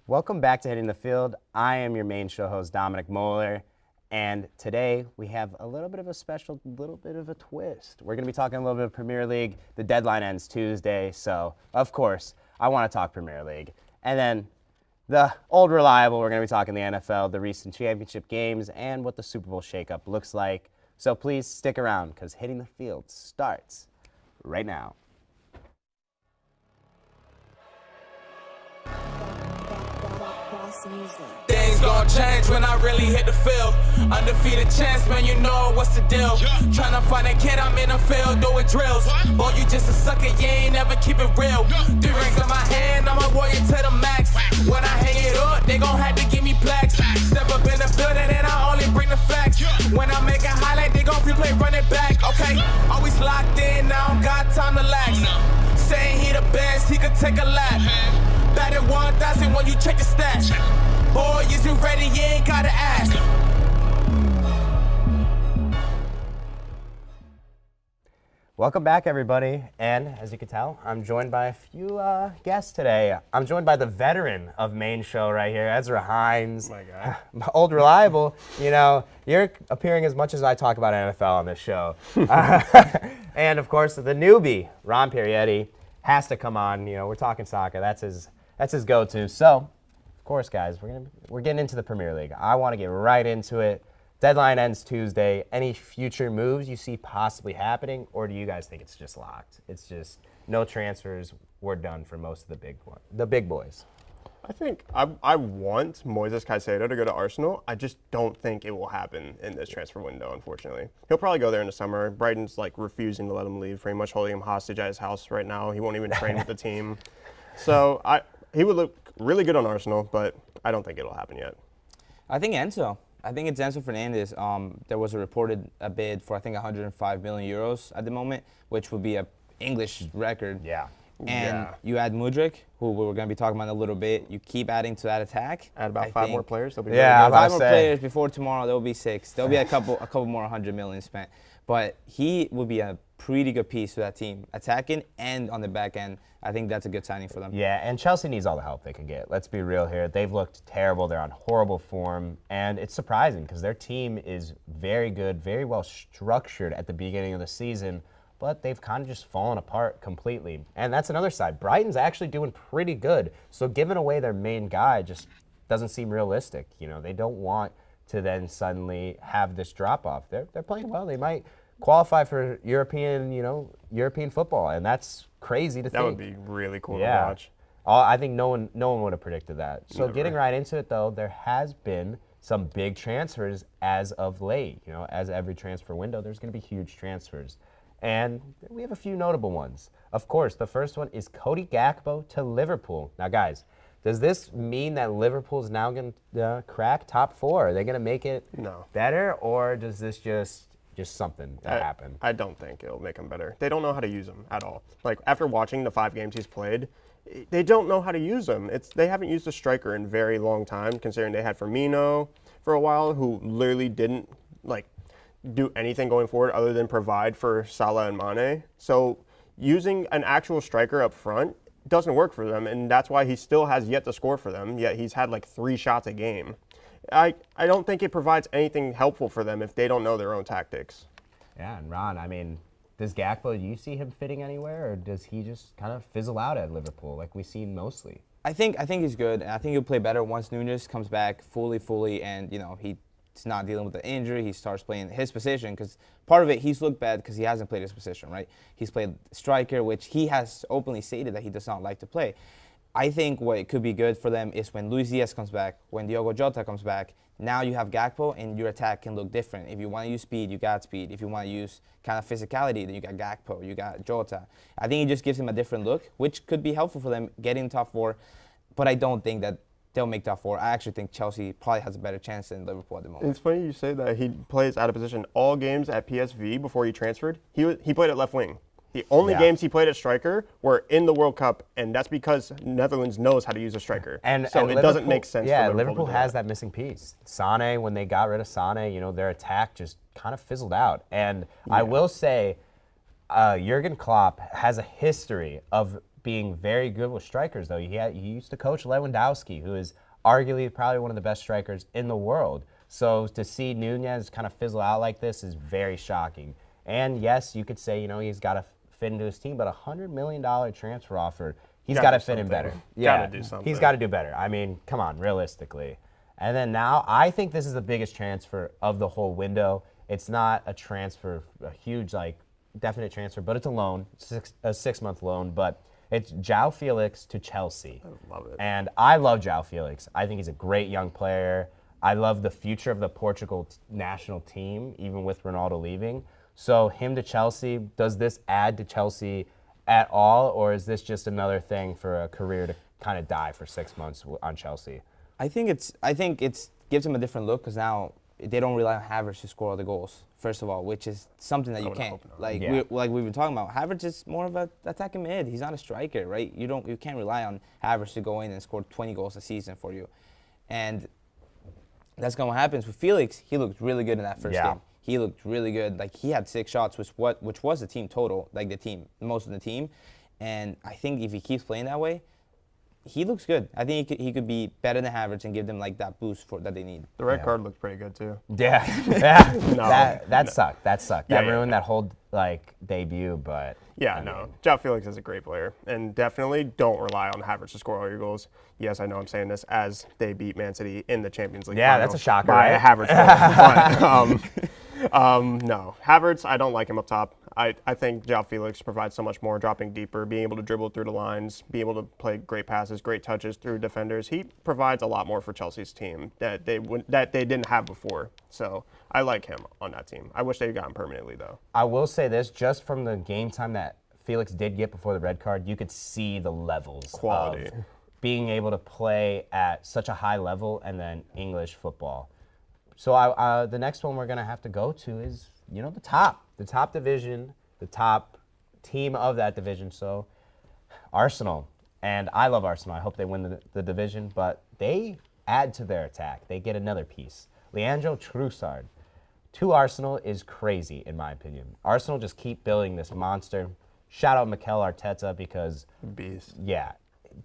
Welcome back to Hitting the Field. I am your main show host, Dominic Moller, and today we have a little bit of a special, little bit of a twist. We're going to be talking a little bit of Premier League. The deadline ends Tuesday, so of course, I want to talk Premier League. And then the old reliable, we're going to be talking the NFL, the recent championship games, and what the Super Bowl shakeup looks like. So please stick around, because Hitting the Field starts right now. Things gon' change when I really hit the field. Undefeated champs, man, you know what's the deal. Tryna find a kid, I'm in the field doing drills. Boy, you just a sucker, you ain't never keep it real. 3 rings in my hand, I'm a warrior to the max. When I hang it up, they gon' have to give me plaques. Step up in the building and I only bring the facts. When I make a highlight, they gon' replay, run it back. Okay, always locked in, now I don't got time to lax. Saying he the best, he could take a lap. Batted 1,000 when you check the stats. Boy, is you ready? You ain't gotta ask. Welcome back, everybody. And as you can tell, I'm joined by a few guests today. I'm joined by the veteran of main show right here, Ezrah Hines. My God. Old reliable. You know, you're appearing as much as I talk about NFL on this show. And of course, the newbie, Ron Perretti, has to come on. You know, we're talking soccer. That's his go-to. So, of course, guys, we're getting into the Premier League. I want to get right into it. Deadline ends Tuesday. Any future moves you see possibly happening, or do you guys think it's just locked? It's just no transfers. We're done for most of the big boys. I think I want Moises Caicedo to go to Arsenal. I just don't think it will happen in this transfer window, unfortunately. He'll probably go there in the summer. Brighton's like refusing to let him leave, pretty much holding him hostage at his house right now. He won't even train with the team. So he would look really good on Arsenal, but I don't think it'll happen yet. I think Enzo. I think it's Enzo Fernandez. There was a bid for, I think, 105 million euros at the moment, which would be an English record. Yeah. And you add Mudryk, who we're going to be talking about in a little bit. You keep adding to that attack. Add about 5 more players. They'll be Yeah, really good. 5 more players before tomorrow. There will be 6. There'll be a couple more 100 million spent. But he will be a pretty good piece to that team, attacking and on the back end. I think that's a good signing for them. Yeah, and Chelsea needs all the help they can get. Let's be real here. They've looked terrible. They're on horrible form. And it's surprising because their team is very good, very well structured at the beginning of the season, but they've kind of just fallen apart completely. And that's another side. Brighton's actually doing pretty good. So giving away their main guy just doesn't seem realistic. You know, they don't want to then suddenly have this drop-off. They're playing well. They might qualify for European football, and that's crazy to think. That would be really cool to watch. I think no one would have predicted that. So Never. getting right into it, though, there has been some big transfers as of late. You know, as every transfer window, there's going to be huge transfers. And we have a few notable ones. Of course, the first one is Cody Gakpo to Liverpool. Now, guys, does this mean that Liverpool's now going to crack top 4? Are they going to make it better, or does this just something that happened? I don't think it'll make him better. They don't know how to use him at all. Like, after watching the 5 games he's played, they don't know how to use him. They haven't used a striker in a very long time, considering they had Firmino for a while, who literally didn't, do anything going forward other than provide for Salah and Mane. So using an actual striker up front doesn't work for them, and that's why he still has yet to score for them, yet he's had 3 shots a game. I don't think it provides anything helpful for them if they don't know their own tactics. Yeah, and Ron, I mean, does Gakpo, do you see him fitting anywhere, or does he just kind of fizzle out at Liverpool like we've seen mostly? I think he's good, and I think he'll play better once Núñez comes back fully, and he's not dealing with the injury. He starts playing his position, because part of it, he's looked bad because he hasn't played his position, right? He's played striker, which he has openly stated that he does not like to play. I think what it could be good for them is when Luis Diaz comes back, when Diogo Jota comes back, now you have Gakpo and your attack can look different. If you want to use speed, you got speed. If you want to use kind of physicality, then you got Gakpo, you got Jota. I think it just gives him a different look, which could be helpful for them getting top 4, but I don't think that they'll make top 4. I actually think Chelsea probably has a better chance than Liverpool at the moment. It's funny you say that. He plays out of position all games at PSV before he transferred. He played at left wing. The only games he played at striker were in the World Cup, and that's because Netherlands knows how to use a striker. And it doesn't make sense Yeah, for Liverpool has that missing piece. Sane, when they got rid of Sane, their attack just kind of fizzled out. And I will say, Jurgen Klopp has a history of being very good with strikers, though. He used to coach Lewandowski, who is arguably probably one of the best strikers in the world. So to see Nunez kind of fizzle out like this is very shocking. And yes, you could say, he's got to fit into his team, but $100 million transfer offer, he's got to fit in better. Gotta do something. He's got to do better. I mean, come on, realistically. And then now, I think this is the biggest transfer of the whole window. It's not a transfer, a huge, definite transfer, but it's a loan, a 6-month loan. But it's João Felix to Chelsea. I love it. And I love João Felix. I think he's a great young player. I love the future of the Portugal national team, even with Ronaldo leaving. So him to Chelsea, does this add to Chelsea at all, or is this just another thing for a career to kind of die for 6 months on Chelsea? I think it's gives him a different look because now they don't rely on Havertz to score all the goals. First of all, which is something that you can't. Like we've been talking about, Havertz is more of an attacking mid. He's not a striker, right? You can't rely on Havertz to go in and score 20 goals a season for you, and that's going to happen with Felix. He looked really good in that first game. He looked really good. Like he had 6 shots, which was the team total, most of the team, and I think if he keeps playing that way, he looks good. I think he could be better than Havertz and give them that boost that they need. The red card looked pretty good too. Yeah, that sucked. That ruined that whole debut. But João Felix is a great player, and definitely don't rely on Havertz to score all your goals. Yes, I know I'm saying this as they beat Man City in the Champions League. Yeah, that's a shocker. By right? Havertz goal. But no, Havertz, I don't like him up top. I think João Felix provides so much more, dropping deeper, being able to dribble through the lines, be able to play great passes, great touches through defenders. He provides a lot more for Chelsea's team that they didn't have before. So I like him on that team. I wish they got him permanently, though. I will say this, just from the game time that Felix did get before the red card, you could see the levels quality of being able to play at such a high level and then English football. So the next one we're going to have to go to is, the top division, the top team of that division. So Arsenal, and I love Arsenal. I hope they win the division, but they add to their attack. They get another piece. Leandro Trossard to Arsenal is crazy, in my opinion. Arsenal just keep building this monster. Shout out Mikel Arteta because, beast. Yeah,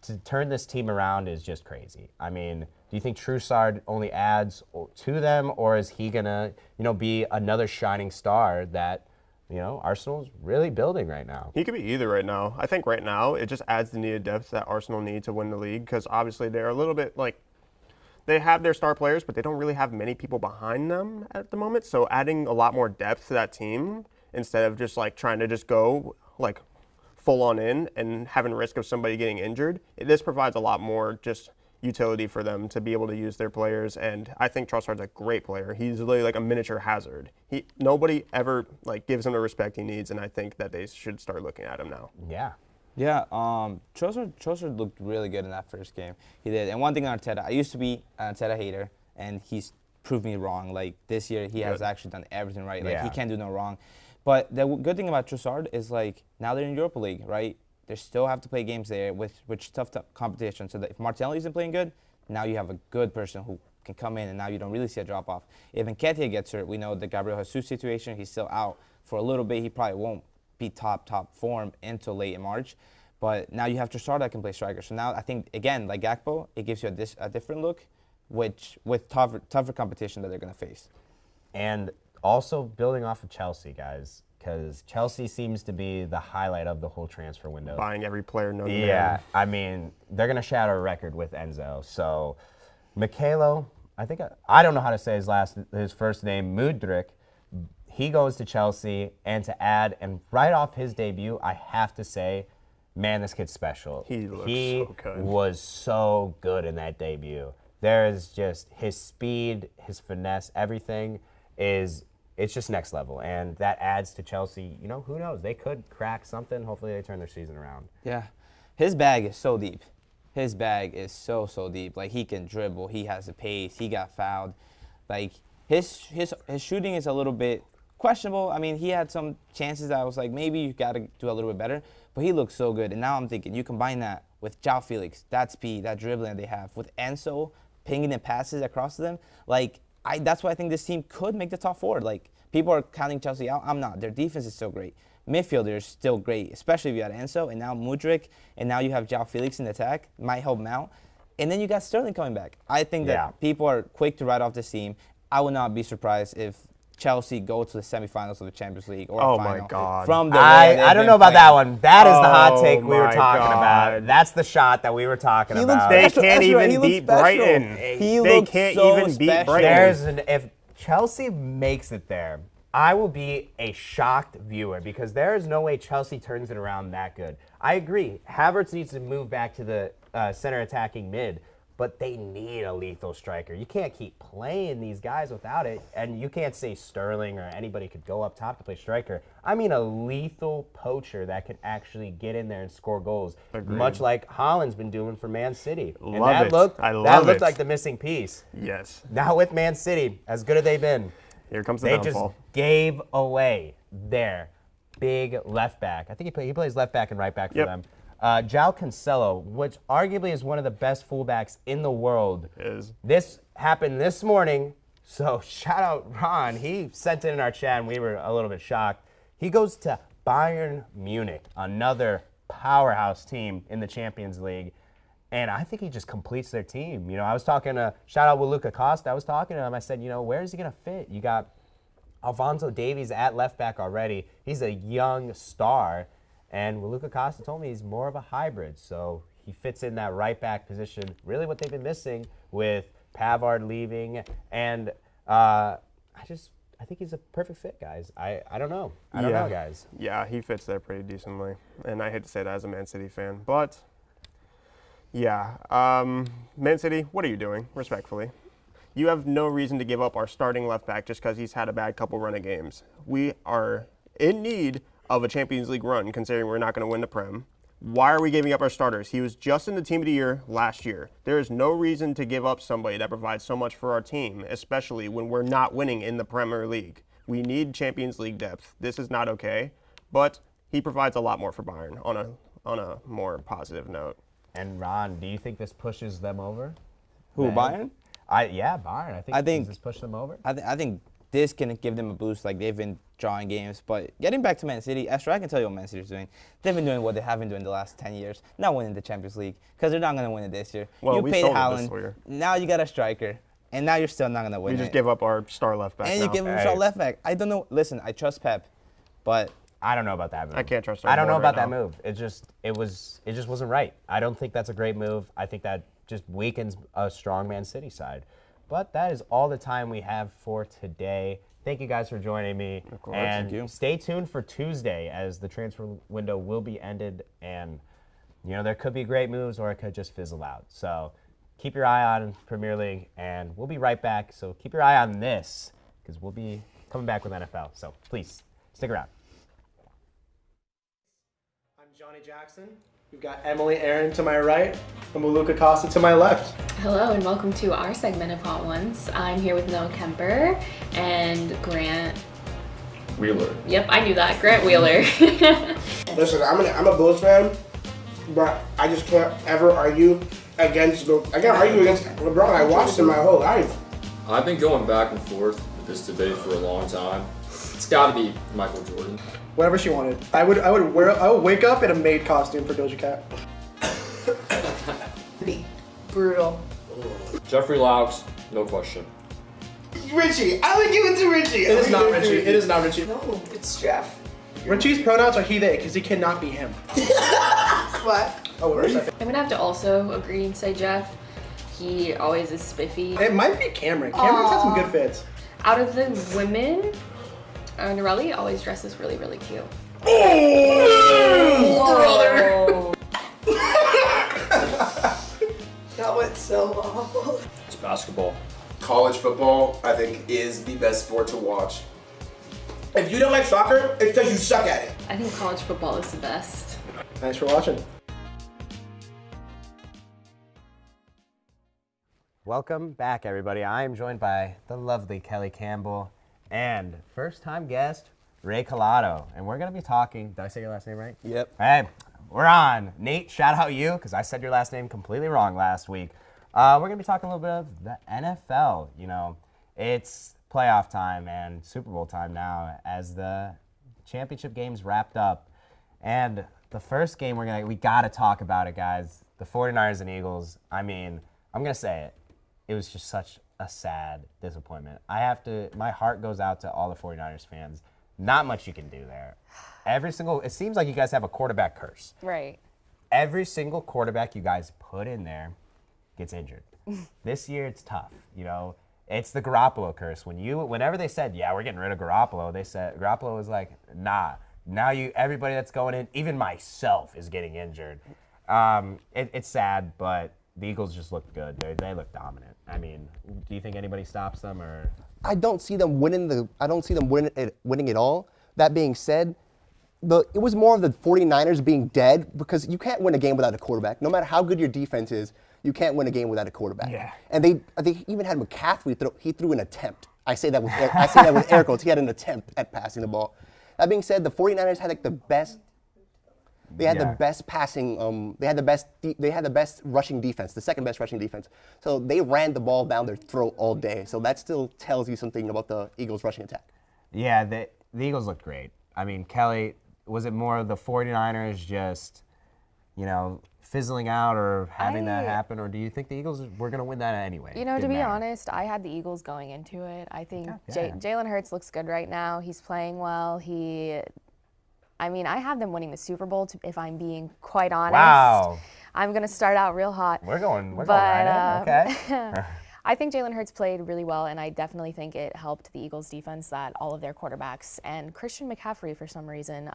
to turn this team around is just crazy. I mean, do you think Trossard only adds to them, or is he gonna, be another shining star that, Arsenal's really building right now? He could be either right now. I think right now it just adds the needed depth that Arsenal need to win the league, because obviously they're a little bit they have their star players, but they don't really have many people behind them at the moment. So adding a lot more depth to that team instead of just trying to just go full on in and having risk of somebody getting injured, this provides a lot more just utility for them to be able to use their players. And I think Trossard's a great player. He's literally like a miniature Hazard. Nobody ever gives him the respect he needs, and I think that they should start looking at him now. Yeah. Yeah, Trossard looked really good in that first game. He did. And one thing on Arteta, I used to be an Arteta hater, and he's proved me wrong. This year, he has actually done everything right. He can't do no wrong. But the good thing about Trossard is, now they're in Europa League, right? They still have to play games there with tough competition. So that if Martinelli isn't playing good, now you have a good person who can come in, and now you don't really see a drop-off. If Nketiah gets hurt, we know the Gabriel Jesus situation, he's still out for a little bit. He probably won't be top form until late in March. But now you have Trossard that can play striker. So now I think, again, like Gakpo, it gives you a different look, with tougher competition that they're going to face. And also building off of Chelsea, guys, because Chelsea seems to be the highlight of the whole transfer window. Buying every player known to man. Yeah, I mean, they're going to shatter a record with Enzo. So, Michaelo, I don't know how to say his first name, Mudryk. He goes to Chelsea, and to add, and right off his debut, I have to say, man, this kid's special. He so good. Was so good in that debut. There is just his speed, his finesse, everything it's just next level. And that adds to Chelsea, who knows? They could crack something. Hopefully they turn their season around. Yeah. His bag is so deep. His bag is so deep. He can dribble. He has the pace. He got fouled. His shooting is a little bit questionable. I mean, he had some chances that I was maybe you got to do a little bit better. But he looks so good. And now I'm thinking, you combine that with João Felix, that speed, that dribbling they have, with Enzo pinging and passes across to them. That's why I think this team could make the top 4. People are counting Chelsea out. I'm not. Their defense is so great. midfielders still great, especially if you had Enzo and now Mudryk, and now you have João Felix in attack. Might help him out. And then you got Sterling coming back. I think that people are quick to write off this team. I would not be surprised if Chelsea go to the semifinals of the Champions League or a final. My God. From the I don't know about that one. That is the hot take we were my talking God. about. That's the shot that we were talking He looks about. They special. can't Ezra, he even looks beat special. Brighton. He They looks can't so even beat special. Brighton. If Chelsea makes it there, I will be a shocked viewer because there is no way Chelsea turns it around that good. I agree. Havertz needs to move back to the center attacking mid, but they need a lethal striker. You can't keep playing these guys without it, and you can't say Sterling or anybody could go up top to play striker. I mean a lethal poacher that can actually get in there and score goals, much like Haaland's been doing for Man City. And Love it. I love that looked it. like the missing piece. Yes. Now with Man City, as good as they've been, Here comes the they just downfall. gave away their big left back. I think he plays left back and right back for Yep. them. João Cancelo, which arguably is one of the best fullbacks in the world. Is. This happened this morning, so shout out Ron. He sent it in our chat, and we were a little bit shocked. He goes to Bayern Munich, another powerhouse team in the Champions League, and I think he just completes their team. You know, I was talking to, shout out with Luca Costa, I was talking to him, I said, you know, where is he going to fit? You got Alphonso Davies at left back already. He's a young star. And Luca Costa told me he's more of a hybrid, so he fits in that right back position. Really, what they've been missing with Pavard leaving, and I think he's a perfect fit, guys. I don't know. I don't know, guys. Yeah, he fits there pretty decently, and I hate to say that as a Man City fan, but yeah, Man City, what are you doing? Respectfully, you have no reason to give up our starting left back just because he's had a bad couple run of games. We are in need of a Champions League run, considering we're not going to win the Prem. Why are we giving up our starters? He was just in the Team of the Year last year. There is no reason to give up somebody that provides so much for our team, especially when we're not winning in the Premier League. We need Champions League depth. This is not okay, but he provides a lot more for Bayern on a more positive note. And Ron, do you think this pushes them over? Who, Man. Bayern? Yeah, Bayern. I think does this push them over? I think this can give them a boost. Like, they've been drawing games. But getting back to Man City, Esther, I can tell you what Man City's doing. They've been doing what they haven't doing the last 10 years. Not winning the Champions League, because they're not going to win it this year. Well, you we paid sold it this Haaland. year. Now you got a striker. And now you're still not going to win We it. just give up our star left back And now. you give him a shot left back. I don't know. Listen, I trust Pep, but I don't know about that move. I can't trust our I don't know board about right that now. move. It just wasn't right. I don't think that's a great move. I think that just weakens a strong Man City side. But that is all the time we have for today. Thank you guys for joining me. Of course. And Thank you. stay tuned for Tuesday as the transfer window will be ended, and you know there could be great moves or it could just fizzle out. So keep your eye on Premier League, and we'll be right back. So keep your eye on this because we'll be coming back with NFL. So please stick around. I'm Johnny Jackson. We've got Emily Aaron to my right and Maluka Costa to my left. Hello and welcome to our segment of Hot Ones. I'm here with Noah Kemper and Grant Wheeler. Yep, I knew that. Grant Wheeler. Listen, I'm a Bulls fan, but I just can't ever argue against LeBron. I watched him my whole life. I've been going back and forth with this debate for a long time. It's got to be Michael Jordan. Whatever she wanted. I would wake up in a maid costume for Doja Cat. Brutal. Jeffrey Laux, no question. Richie, I would give it to Richie. It is not Richie. It is not Richie. No, it's Jeff. Richie's pronouns are he, they, because he cannot be him. What? Oh, wait a second. I'm gonna have to also agree and say Jeff. He always is spiffy. It might be Cameron. Cameron's had some good fits. Out of the women, Norelli always dresses really, really cute. Oh, that went so awful. It's basketball. College football, I think, is the best sport to watch. If you don't like soccer, it's because you suck at it. I think college football is the best. Thanks for watching. Welcome back, everybody. I am joined by the lovely Kellie Campbell and first-time guest, Ray Collado. And we're going to be talking, did I say your last name right? Yep. Hey, we're on. Nate, shout out you, because I said your last name completely wrong last week. We're going to be talking a little bit of the NFL. You know, it's playoff time and Super Bowl time now as the championship games wrapped up, and the first game we got to talk about it, guys. The 49ers and Eagles. I mean, I'm going to say it. It was just such a sad disappointment. My heart goes out to all the 49ers fans. Not much you can do there. It seems like you guys have a quarterback curse. Right. Every single quarterback you guys put in there gets injured. This year it's tough, It's the Garoppolo curse. Whenever they said, yeah, we're getting rid of Garoppolo, Garoppolo was like, nah. Now everybody that's going in, even myself, is getting injured. It's sad, but the Eagles just look good. They look dominant. I mean, do you think anybody stops them or? I don't see them winning winning it all. That being said, it was more of the 49ers being dead because you can't win a game without a quarterback. No matter how good your defense is, you can't win a game without a quarterback. Yeah. And they even had McCaffrey he threw an attempt. I say that with air quotes. He had an attempt at passing the ball. That being said, the 49ers had the best. They had the best passing. They had the best rushing defense, the second best rushing defense. So they ran the ball down their throat all day. So that still tells you something about the Eagles' rushing attack. Yeah, the Eagles looked great. I mean, Kelly, was it more of the 49ers just, fizzling out or having that happen, or do you think the Eagles were going to win that anyway? To be honest, I had the Eagles going into it. I think Jalen Hurts looks good right now. He's playing well. I have them winning the Super Bowl, if I'm being quite honest. Wow. I'm going to start out real hot. We're going right in. Okay. I think Jalen Hurts played really well, and I definitely think it helped the Eagles' defense that all of their quarterbacks and Christian McCaffrey, for some reason,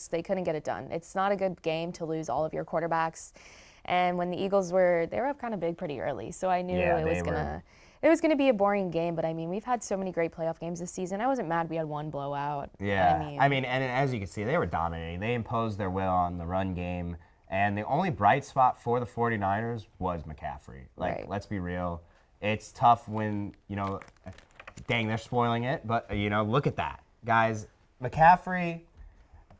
they couldn't get it done. It's not a good game to lose all of your quarterbacks. And when the Eagles they were up kind of big pretty early, so I knew it was gonna be a boring game. But we've had so many great playoff games this season. I wasn't mad we had one blowout. Yeah, and as you can see, they were dominating. They imposed their will on the run game. And the only bright spot for the 49ers was McCaffrey. Let's be real. It's tough when, dang, they're spoiling it. But, look at that. Guys, McCaffrey,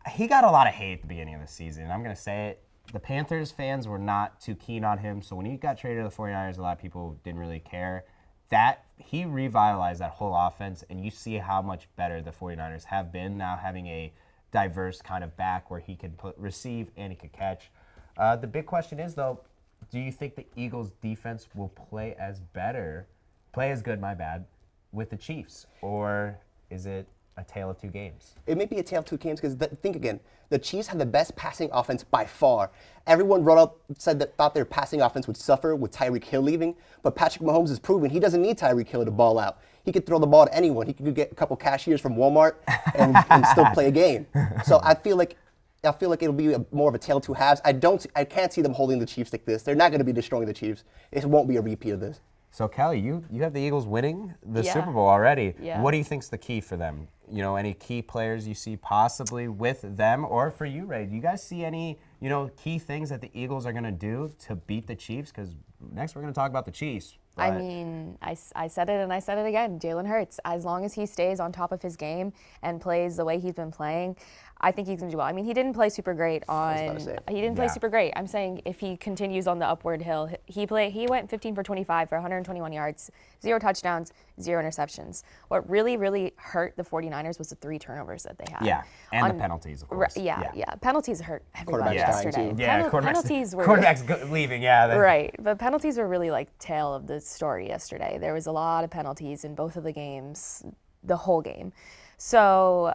he got a lot of hate at the beginning of the season. I'm going to say it. The Panthers fans were not too keen on him. So when he got traded to the 49ers, a lot of people didn't really care. He revitalized that whole offense. And you see how much better the 49ers have been now, having a diverse kind of back where he can receive and he could catch. The big question is, though, do you think the Eagles' defense will play as good, with the Chiefs? Or is it a tale of two games? It may be a tale of two games because think again. The Chiefs have the best passing offense by far. Everyone thought their passing offense would suffer with Tyreek Hill leaving, but Patrick Mahomes has proven he doesn't need Tyreek Hill to ball out. He could throw the ball to anyone. He could get a couple cashiers from Walmart and still play a game. So I feel like it'll be more of a tale of two halves. I can't see them holding the Chiefs like this. They're not going to be destroying the Chiefs. It won't be a repeat of this. So Kelly, you have the Eagles winning the Super Bowl already. Yeah. What do you think's the key for them? Any key players you see possibly with them, or for you, Ray? Do you guys see any key things that the Eagles are going to do to beat the Chiefs? Because next we're going to talk about the Chiefs. I said it and I said it again. Jalen Hurts, as long as he stays on top of his game and plays the way he's been playing, I think he's going to do well. He didn't play super great play super great. I'm saying if he continues on the upward hill, he went 15 for 25 for 121 yards, 0 touchdowns, 0 interceptions. What really, really hurt the 49ers was the 3 turnovers that they had. Yeah, and the penalties, of course. Yeah. Penalties hurt everybody yesterday. Penalties were quarterbacks leaving. Yeah, right. But penalties were really tail of the story yesterday. There was a lot of penalties in both of the games, the whole game. So.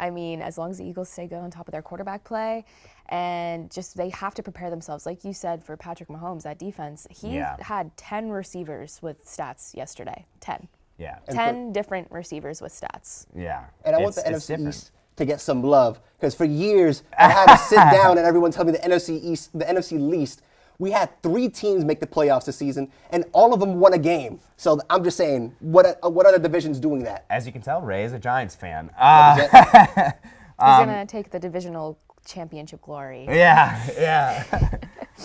As long as the Eagles stay good on top of their quarterback play and they have to prepare themselves. Like you said, for Patrick Mahomes, that defense, he had 10 receivers with stats yesterday. 10. Yeah. 10 different receivers with stats. Yeah. And I want the NFC East to get some love because for years I had to sit down and everyone tell me the NFC East, the NFC least. We had 3 teams make the playoffs this season, and all of them won a game. So I'm just saying, what other division's doing that? As you can tell, Ray is a Giants fan. He's going to take the divisional championship glory. Yeah.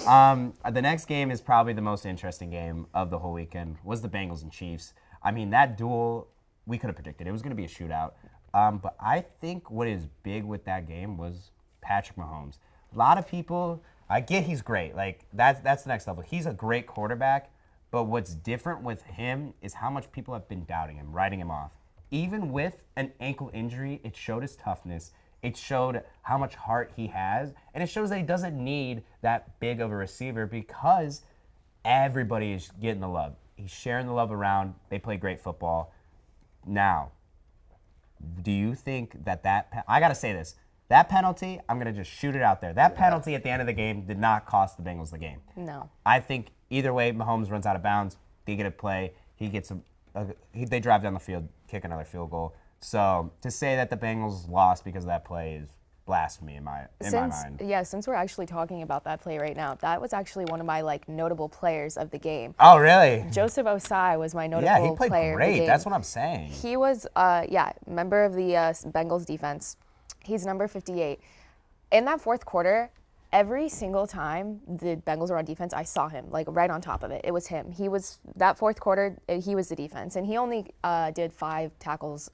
The next game is probably the most interesting game of the whole weekend, was the Bengals and Chiefs. That duel, we could have predicted. It was going to be a shootout. But I think what is big with that game was Patrick Mahomes. A lot of people... I get he's great. That's the next level. He's a great quarterback, but what's different with him is how much people have been doubting him, writing him off. even with an ankle injury, it showed his toughness. It showed how much heart he has, and it shows that he doesn't need that big of a receiver because everybody is getting the love. He's sharing the love around. They play great football. Now, do you think that I got to say this. That penalty, I'm going to just shoot it out there. That penalty at the end of the game did not cost the Bengals the game. No. I think either way, Mahomes runs out of bounds. They get a play. He gets they drive down the field, kick another field goal. So to say that the Bengals lost because of that play is blasphemy in my mind. Yeah, since we're actually talking about that play right now, that was actually one of my notable players of the game. Oh, really? Joseph Osai was my notable player of the game. Yeah, he played great. That's what I'm saying. He was, member of the Bengals defense. He's number 58. In that fourth quarter, every single time the Bengals were on defense, I saw him, right on top of it. It was him. That fourth quarter, he was the defense. And he only did 5 tackles,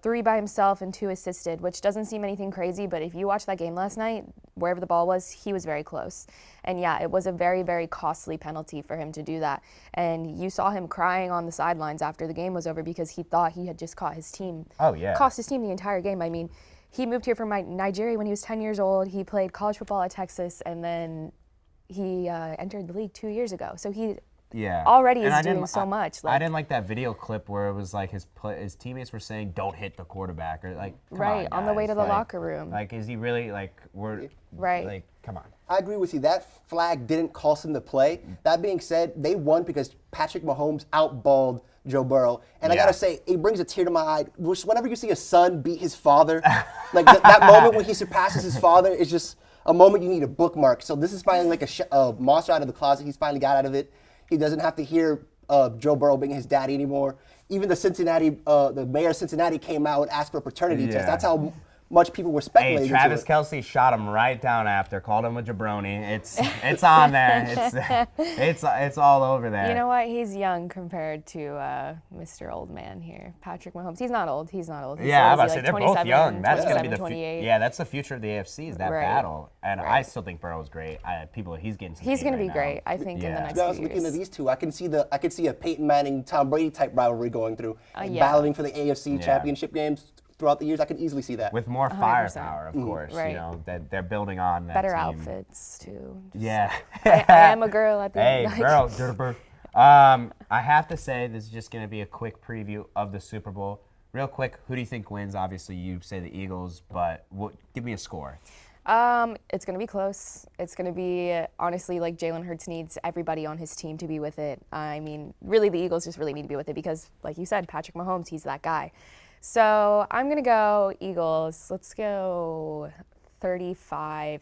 3 by himself and 2 assisted, which doesn't seem anything crazy, but if you watched that game last night, wherever the ball was, he was very close. And yeah, it was a very, very costly penalty for him to do that. And you saw him crying on the sidelines after the game was over because he thought he had just caught his team. Oh, yeah. Cost his team the entire game. I mean, he moved here from Nigeria when he was 10 years old. He played college football at Texas, and then he entered the league 2 years ago. So he already is doing so much. I didn't like that video clip where it was like his teammates were saying, "Don't hit the quarterback," or come on the way to the locker room. Is he really come on. I agree with you. That flag didn't cost him the play. That being said, they won because Patrick Mahomes outballed Joe Burrow. And I got to say, it brings a tear to my eye. Whenever you see a son beat his father, that moment when he surpasses his father is just a moment you need a bookmark. So this is finally a monster out of the closet. He's finally got out of it. He doesn't have to hear Joe Burrow being his daddy anymore. Even the mayor of Cincinnati came out and asked for a paternity test. That's how much people were speculating. Hey, Travis Kelce shot him right down after, called him a jabroni. It's on there. It's all over there. You know what? He's young compared to Mr. Old Man here, Patrick Mahomes. He's not old. He's I'm about to say they're both young. That's gonna be the 28. That's the future of the AFC is that battle. And I still think Burrow's great. He's getting some. He's going to be great. I think in the next few years. Looking at these two, I can see a Peyton Manning, Tom Brady type rivalry going through, battling for the AFC Championship Games. Throughout the years, I can easily see that. With more 100%. firepower, of course. Right. You know, that they're building on that better team. Outfits, too. Yeah. I am a girl at the end. Hey, girl. I have to say, this is just going to be a quick preview of the Super Bowl. Real quick, who do you think wins? Obviously, you say the Eagles, but give me a score. It's going to be close. It's going to be, honestly, Jalen Hurts needs everybody on his team to be with it. I mean, really, the Eagles just really need to be with it because, like you said, Patrick Mahomes, he's that guy. So I'm going to go Eagles. Let's go 35-31.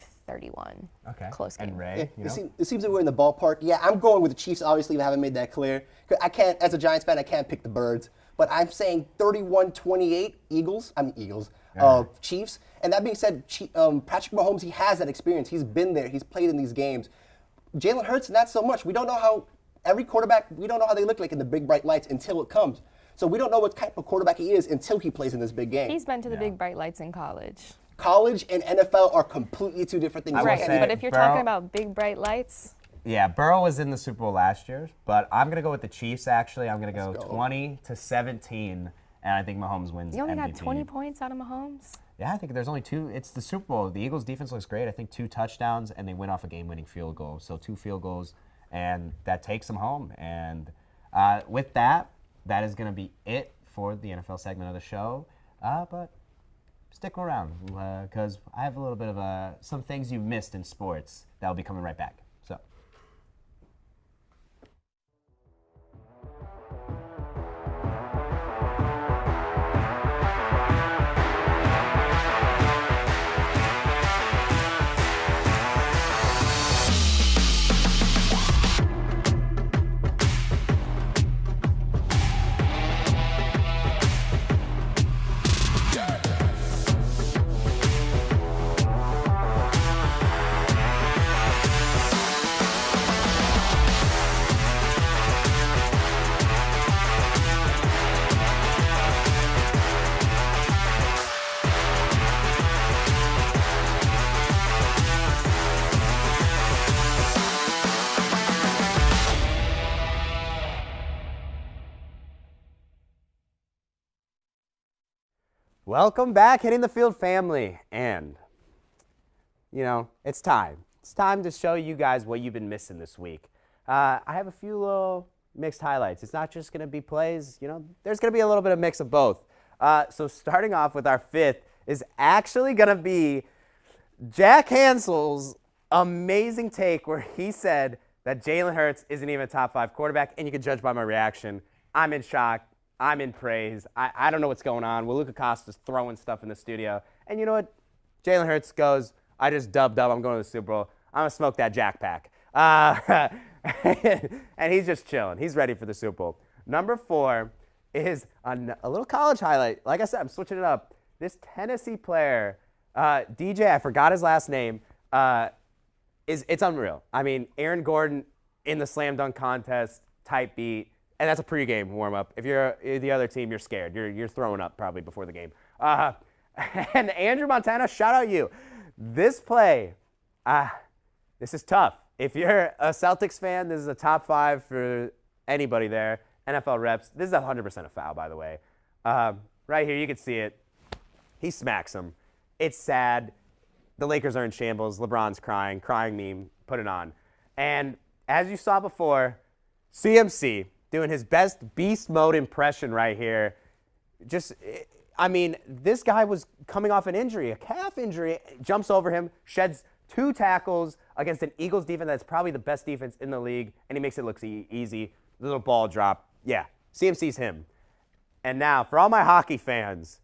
Okay. Close game. And Ray, it seems that we're in the ballpark. Yeah, I'm going with the Chiefs. Obviously, we haven't made that clear. I can't, as a Giants fan, I can't pick the birds. But I'm saying 31-28 Eagles. Chiefs. And that being said, Patrick Mahomes, he has that experience. He's been there. He's played in these games. Jalen Hurts, not so much. We don't know how every quarterback, we don't know how they look like in the big bright lights until it comes. So we don't know what type of quarterback he is until he plays in this big game. He's been to the big bright lights in college. College and NFL are completely two different things. Right, but if you're talking about big bright lights. Yeah, Burrow was in the Super Bowl last year, but I'm going to go with the Chiefs, actually. I'm going to go 20-17, and I think Mahomes wins You only MVP. got 20 points out of Mahomes? Yeah, I think there's only 2. It's the Super Bowl. The Eagles' defense looks great. I think 2 touchdowns, and they win off a game-winning field goal. So 2 field goals, and that takes them home. And with that is going to be it for the NFL segment of the show. But stick around because I have a little bit of some things you've missed in sports that will be coming right back. So. Welcome back, Hitting the Field family. And, you know, it's time. It's time to show you guys what you've been missing this week. I have a few little mixed highlights. It's not just going to be plays. You know, there's going to be a little bit of mix of both. So starting off with our fifth is actually going to be Jack Hansel's amazing take where he said that Jalen Hurts isn't even a top 5 quarterback, and you can judge by my reaction. I'm in shock. I'm in praise. I don't know what's going on. Luka Costa's throwing stuff in the studio. And you know what? Jalen Hurts goes, I just dubbed up. I'm going to the Super Bowl. I'm going to smoke that Jack Pack. And he's just chilling. He's ready for the Super Bowl. Number 4 is a little college highlight. Like I said, I'm switching it up. This Tennessee player, DJ, I forgot his last name, it's unreal. I mean, Aaron Gordon in the slam dunk contest type beat. And that's a pregame warm-up. If you're the other team, you're scared. You're throwing up probably before the game. And Andrew Montana, shout out you. This play, this is tough. If you're a Celtics fan, this is a top 5 for anybody there. NFL reps. This is 100% a foul, by the way. Right here, you can see it. He smacks him. It's sad. The Lakers are in shambles. LeBron's crying meme. Put it on. And as you saw before, CMC doing his best beast mode impression right here. I mean, this guy was coming off an injury, a calf injury, jumps over him, sheds 2 tackles against an Eagles defense that's probably the best defense in the league, and he makes it look easy. Little ball drop. Yeah, CMC's him. And now, for all my hockey fans,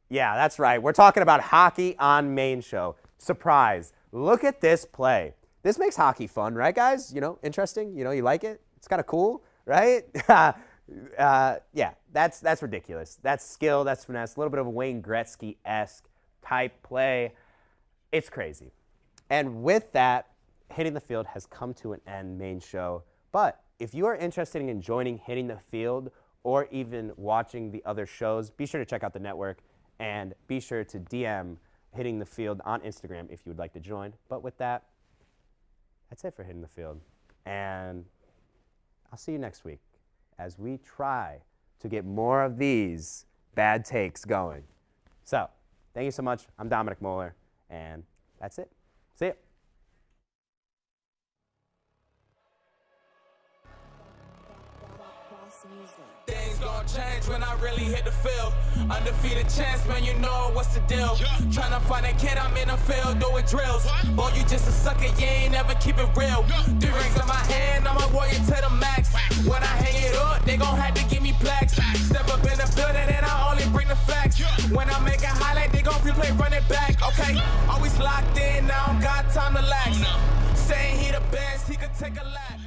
yeah, that's right. We're talking about hockey on Main Show. Surprise. Look at this play. This makes hockey fun, right, guys? You know, interesting. You know, you like it? It's kind of cool. Right? Yeah, that's ridiculous. That's skill, that's finesse, a little bit of a Wayne Gretzky-esque type play. It's crazy. And with that, Hitting the Field has come to an end, Main Show. But if you are interested in joining Hitting the Field or even watching the other shows, be sure to check out the network and be sure to DM Hitting the Field on Instagram if you would like to join. But with that, that's it for Hitting the Field. And I'll see you next week as we try to get more of these bad takes going. So, thank you so much. I'm Dominic Moller, and that's it. See ya. Things gon' change when I really hit the field. Undefeated champs, man, you know what's the deal. Tryna find a kid, I'm in the field doing drills. Boy, you just a sucker, you ain't never keep it real. 3 rings in my hand, I'm a warrior to the max. When I hang it up, they gon' have to give me plaques. Step up in the building and I only bring the facts. When I make a highlight, they gon' replay, run it back. Okay, always locked in, now I don't got time to lax. Saying he the best, he could take a lap.